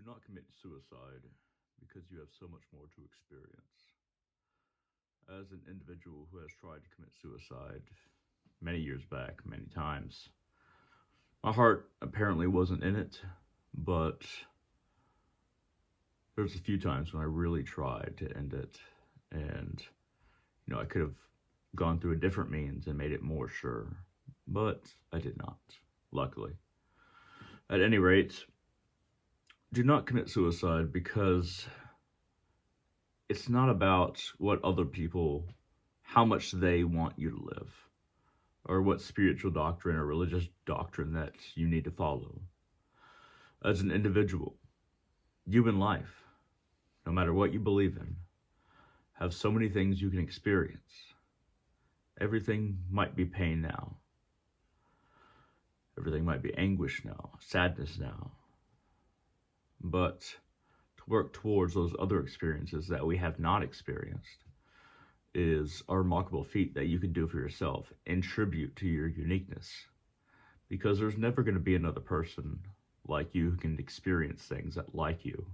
Do not commit suicide because you have so much more to experience. As an individual who has tried to commit suicide many years back, many times, my heart apparently wasn't in it, but there's a few times when I really tried to end it, and I could have gone through a different means and made it more sure, but I did not, luckily. At any rate, do not commit suicide because it's not about what other people, how much they want you to live, or what spiritual doctrine or religious doctrine that you need to follow. As an individual, you in life, no matter what you believe in, have so many things you can experience. Everything might be pain now. Everything might be anguish now, sadness now. But to work towards those other experiences that we have not experienced is a remarkable feat that you can do for yourself in tribute to your uniqueness. Because there's never going to be another person like you who can experience things that like you.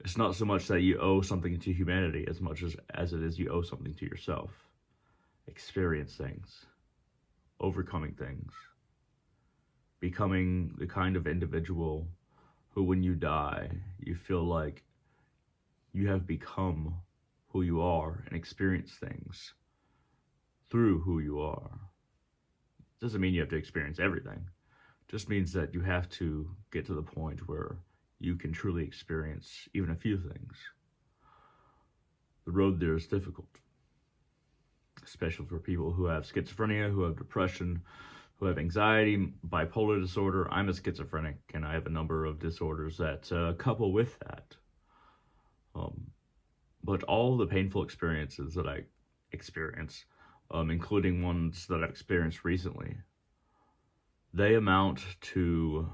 It's not so much that you owe something to humanity as much as it is you owe something to yourself. Experience things, overcoming things, becoming the kind of individual who, when you die, you feel like you have become who you are and experience things through who you are. Doesn't mean you have to experience everything. Just means that you have to get to the point where you can truly experience even a few things. The road there is difficult, especially for people who have schizophrenia, who have depression, who have anxiety, bipolar disorder. I'm a schizophrenic, and I have a number of disorders that couple with that. But all the painful experiences that I experience, including ones that I've experienced recently, they amount to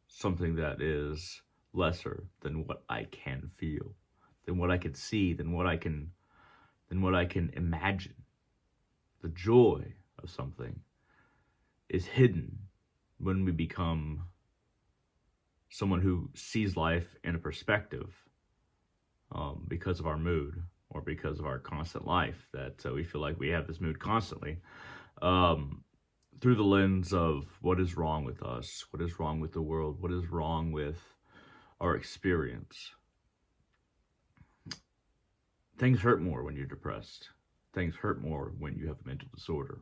something that is lesser than what I can feel, than what I can see, than what I can imagine. The joy of something is hidden when we become someone who sees life in a perspective, because of our mood or because of our constant life, that we feel like we have this mood constantly, through the lens of what is wrong with us, what is wrong with the world, what is wrong with our experience. Things hurt more when you're depressed. Things hurt more when you have a mental disorder.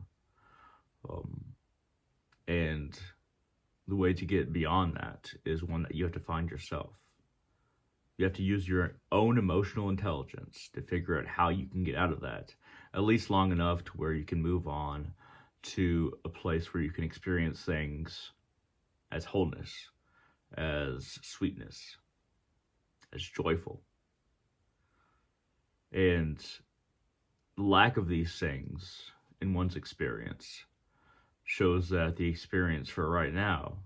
Um, and the way to get beyond that is one that you have to find yourself. You have to use your own emotional intelligence to figure out how you can get out of that, at least long enough to where you can move on to a place where you can experience things as wholeness, as sweetness, as joyful. And the lack of these things in one's experience shows that the experience for right now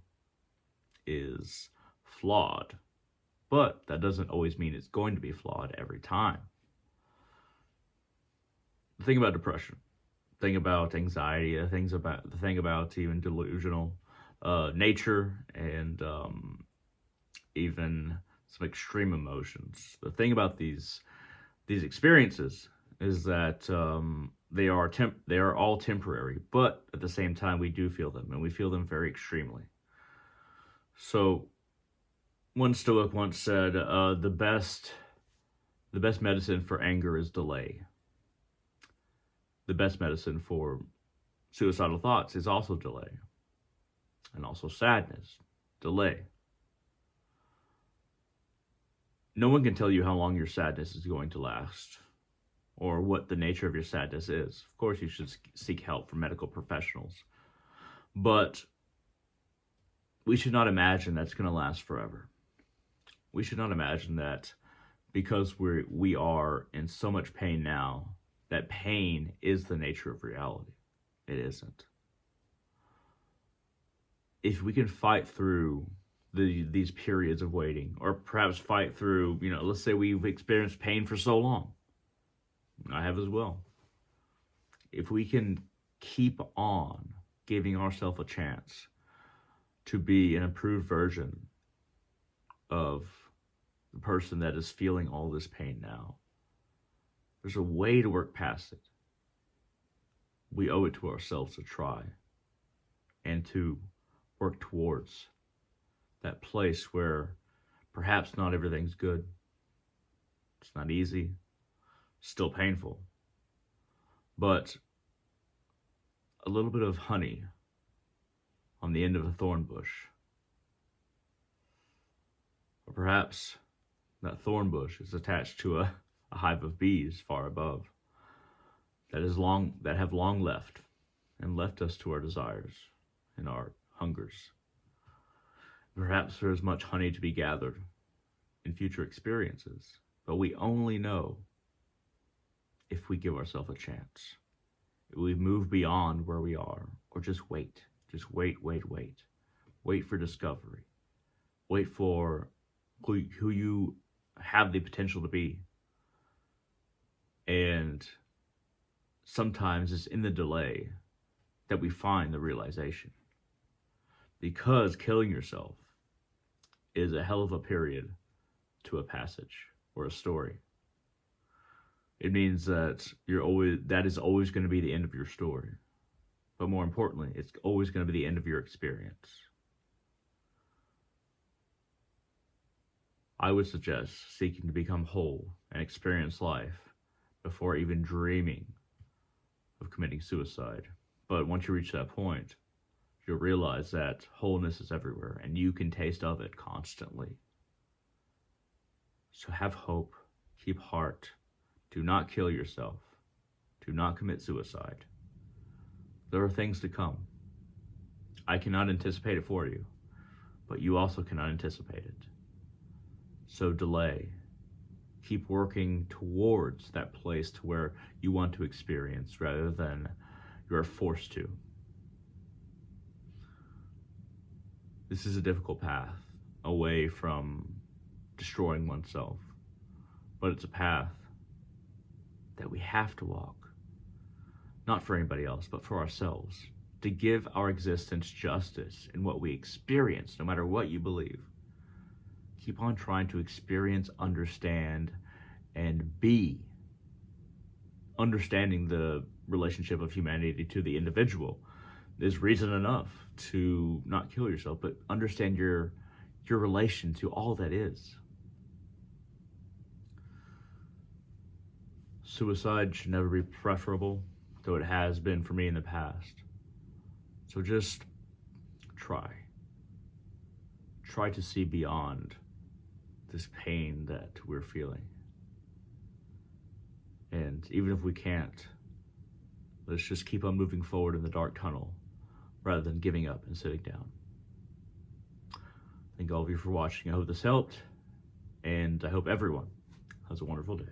is flawed. But that doesn't always mean it's going to be flawed every time. The thing about depression, the thing about anxiety, the thing about even delusional nature, and even some extreme emotions. The thing about these experiences is that they are all temporary, but at the same time we do feel them, and we feel them very extremely. So one Stoic once said, the best medicine for anger is delay. The best medicine for suicidal thoughts is also delay, and also sadness, delay. No one can tell you how long your sadness is going to last, or what the nature of your sadness is. Of course, you should seek help from medical professionals, but we should not imagine that's going to last forever. We should not imagine that because we are in so much pain now, that pain is the nature of reality. It isn't. If we can fight through these periods of waiting, or perhaps fight through, let's say we've experienced pain for so long, I have as well. If we can keep on giving ourselves a chance to be an improved version of the person that is feeling all this pain now. There's a way to work past it. We owe it to ourselves to try and to work towards that place where perhaps not everything's good. It's not easy, still painful, but a little bit of honey on the end of a thorn bush. Or perhaps that thorn bush is attached to a hive of bees far above that have long left and left us to our desires and our hungers. Perhaps there is much honey to be gathered in future experiences, but we only know if we give ourselves a chance. If we move beyond where we are, or just wait. Just wait. Wait for discovery. Wait for who you have the potential to be. And sometimes it's in the delay that we find the realization. Because killing yourself is a hell of a period to a passage or a story. It means that that is always going to be the end of your story. But more importantly, it's always going to be the end of your experience. I would suggest seeking to become whole and experience life before even dreaming of committing suicide. But once you reach that point, you'll realize that wholeness is everywhere and you can taste of it constantly. So have hope, keep heart, do not kill yourself, do not commit suicide. There are things to come. I cannot anticipate it for you, but you also cannot anticipate it. So delay. Keep working towards that place to where you want to experience rather than you're forced to. This is a difficult path away from destroying oneself, but it's a path that we have to walk. Not for anybody else, but for ourselves, to give our existence justice in what we experience, no matter what you believe. Keep on trying to experience, understand, and be. Understanding the relationship of humanity to the individual is reason enough to not kill yourself, but understand your relation to all that is. Suicide should never be preferable, though it has been for me in the past. So just try. Try to see beyond this pain that we're feeling. And even if we can't, let's just keep on moving forward in the dark tunnel rather than giving up and sitting down. Thank all of you for watching. I hope this helped, and I hope everyone has a wonderful day.